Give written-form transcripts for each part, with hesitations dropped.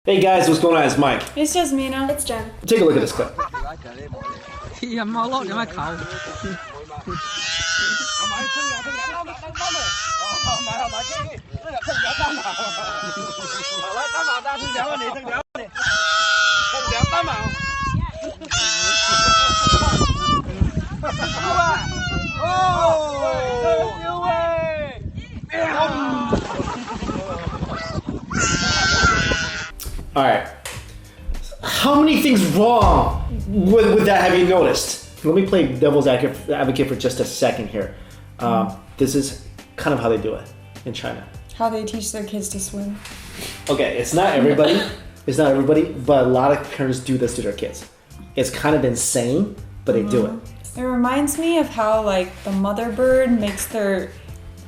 Hey guys, what's going on? It's Mike. It's just Mina. It's Jen. Take a look at this clip. All right. How many things wrong with that have you noticed? Let me play devil's advocate for just a second here. This is kind of how they do it in China. How they teach their kids to swim. Okay, it's not everybody. It's not everybody, but a lot of parents do this to their kids. It's kind of insane, but they do it. It reminds me of how like the mother bird makes their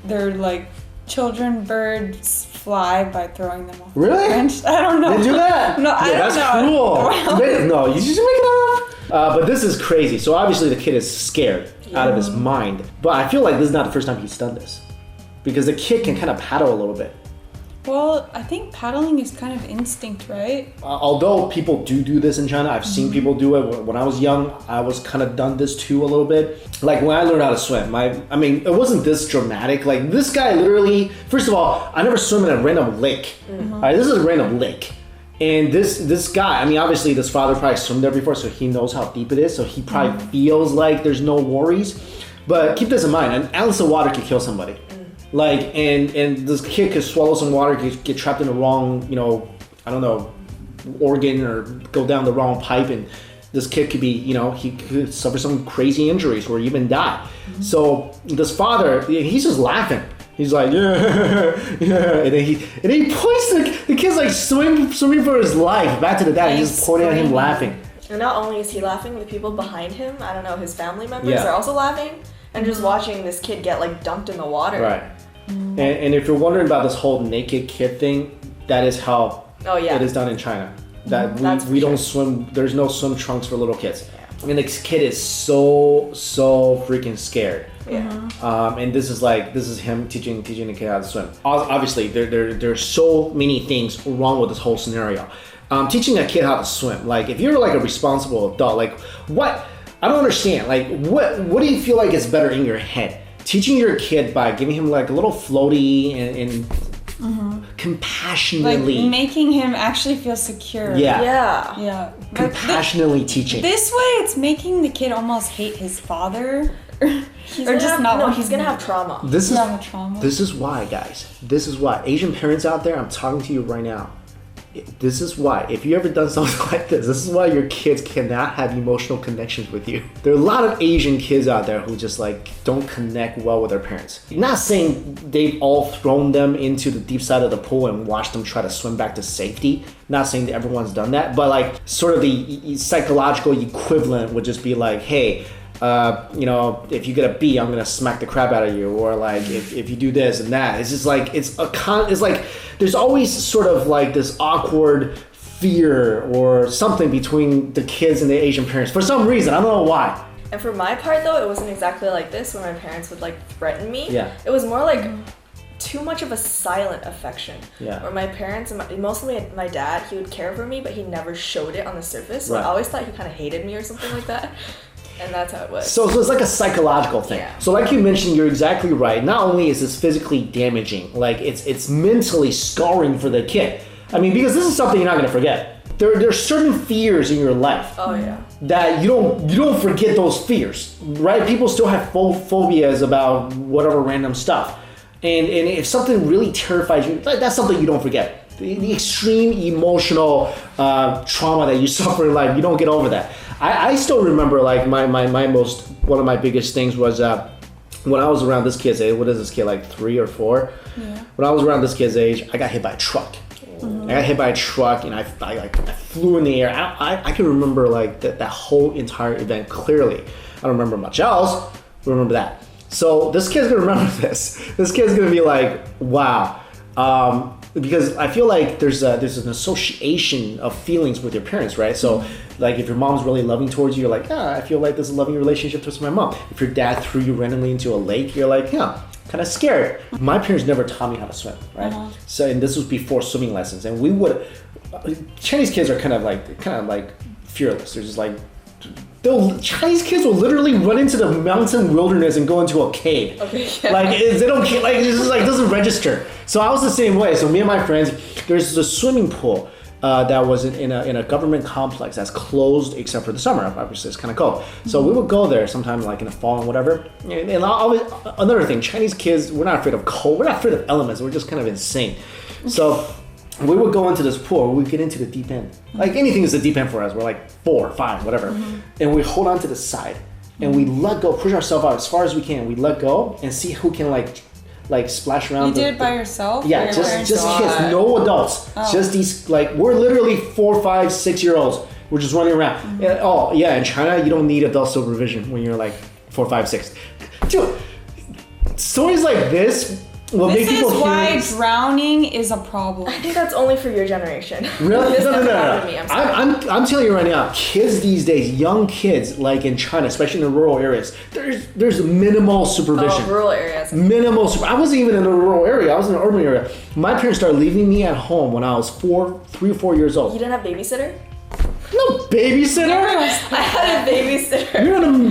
like children birds fly by throwing them off. Really? Branch. I don't know. They do that? No, I don't know. That's cruel. No, you just make it up. But this is crazy. So obviously the kid is scared out of his mind. But I feel like this is not the first time he's done this. Because the kid can kind of paddle a little bit. Well, I think paddling is kind of instinct, right? Although people do this in China, I've seen people do it. When I was young, I was kind of done this too a little bit. Like when I learned how to swim, I mean, it wasn't this dramatic. Like this guy literally, first of all, I never swim in a random lake. All right, this is a random lake. And this guy, I mean, obviously this father probably swam there before, so he knows how deep it is. So he probably feels like there's no worries. But keep this in mind, an ounce of water could kill somebody. Like, and this kid could swallow some water, get trapped in the wrong, I don't know, organ or go down the wrong pipe, and this kid could be, he could suffer some crazy injuries or even die. So this father, he's just laughing. He's like, yeah, and then he points the kid's like swimming for his life back to the dad. He's just pointing at him laughing. And not only is he laughing, the people behind him, I don't know, his family members are also laughing and just watching this kid get like dumped in the water. Right. And if you're wondering about this whole naked kid thing, that is how it is done in China. That we don't swim. There's no swim trunks for little kids. I mean, this kid is so freaking scared. And this is him teaching the kid how to swim. Obviously, there's so many things wrong with this whole scenario. Teaching a kid how to swim, like if you're like a responsible adult, like what? I don't understand. Like what do you feel like is better in your head? Teaching your kid by giving him like a little floaty and compassionately. Like making him actually feel secure. Yeah. Compassionately teaching. This way it's making the kid almost hate his father. He's gonna have trauma. This is why, guys. This is why. Asian parents out there, I'm talking to you right now. This is why, if you ever done something like this is why your kids cannot have emotional connections with you. There are a lot of Asian kids out there who just like don't connect well with their parents. Not saying they've all thrown them into the deep side of the pool and watched them try to swim back to safety. Not saying that everyone's done that, but like sort of the psychological equivalent would just be like, hey, if you get a B, I'm gonna smack the crap out of you, or like if you do this and that. It's just like it's like there's always sort of like this awkward fear or something between the kids and the Asian parents for some reason. I don't know why. And for my part though, it wasn't exactly like this when my parents would like threaten me. Yeah. It was more like too much of a silent affection. Yeah. Where my parents and mostly my dad, he would care for me, but he never showed it on the surface. So I always thought he kind of hated me or something like that. And that's how it was. So it's like a psychological thing. Yeah. So like you mentioned, you're exactly right. Not only is this physically damaging, like it's mentally scarring for the kid. I mean, because this is something you're not going to forget. There are certain fears in your life. That you don't forget those fears, right? People still have phobias about whatever random stuff. And if something really terrifies you, that's something you don't forget. The extreme emotional trauma that you suffer in life, you don't get over that. I still remember like one of my biggest things was when I was around this kid's age. What is this kid, like 3 or 4? Yeah. When I was around this kid's age, I got hit by a truck. I got hit by a truck and I flew in the air. I can remember like that whole entire event clearly. I don't remember much else, but remember that. So this kid's gonna remember this. This kid's gonna be like, wow. Because I feel like there's an association of feelings with your parents, right? So like if your mom's really loving towards you, you're like, I feel like there's a loving relationship towards my mom. If your dad threw you randomly into a lake, you're like, kind of scared. My parents never taught me how to swim, right? So, and this was before swimming lessons, and we would. Chinese kids are kind of like fearless. They're just like. Chinese kids will literally run into the mountain wilderness and go into a cave. Okay, yeah. Like they don't like it's just like doesn't register. So I was the same way. So me and my friends, there's a swimming pool that was in a government complex that's closed except for the summer. Obviously, it's kind of cold. So we would go there sometime like in the fall and whatever. And always, another thing, Chinese kids, we're not afraid of cold. We're not afraid of elements. We're just kind of insane. So. We would go into this pool, we get into the deep end. Like anything is the deep end for us. We're like 4 or 5, whatever. And we hold on to the side and we let go, push ourselves out as far as we can. We let go and see who can like splash around. You did it by yourself? Yeah, just kids, no adults. Just these, like, we're literally 4, 5, 6-year-olds. We're just running around. And, in China, you don't need adult supervision when you're like 4, 5, 6. Dude, stories like this will make people This is why drowning is a problem. I think that's only for your generation. Really? This No. never happened to me. I'm sorry. I'm telling you right now, kids these days, young kids, like in China, especially in the rural areas, there's minimal supervision. Oh, rural areas. Minimal super. I wasn't even in a rural area. I was in an urban area. My parents started leaving me at home when I was 3 or 4 years old. You didn't have babysitter? No babysitter. I had a babysitter.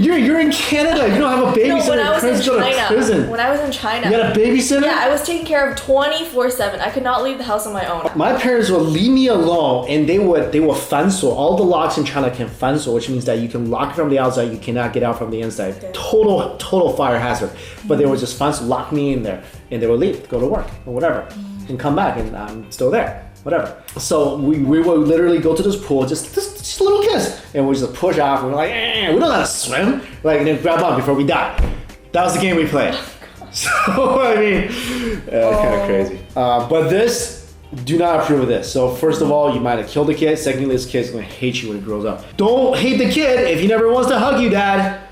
You're in Canada. You don't have a babysitter. No, when I was in Go to China. prison. When I was in China. You had a babysitter? Yeah, I was taken care of 24/7. I could not leave the house on my own. My parents would leave me alone, and they would fanso. All the locks in China can fanso, which means that you can lock from the outside, you cannot get out from the inside. Okay. Total fire hazard. But they would just fanso, lock me in there, and they would leave, go to work or whatever, and come back, and I'm still there. Whatever. So we would literally go to this pool, just a little kiss, and we just push off. And we're like, we don't know how to swim. Like, and then grab on before we die. That was the game we played. So I mean, kind of crazy. But this, do not approve of this. So first of all, you might have killed the kid. Secondly, this kid's gonna hate you when he grows up. Don't hate the kid if he never wants to hug you, Dad,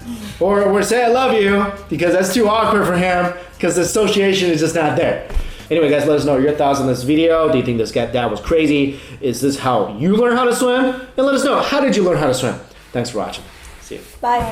or say I love you, because that's too awkward for him. Because the association is just not there. Anyway, guys, let us know your thoughts on this video. Do you think this dad was crazy? Is this how you learn how to swim? And let us know, how did you learn how to swim? Thanks for watching. See you. Bye.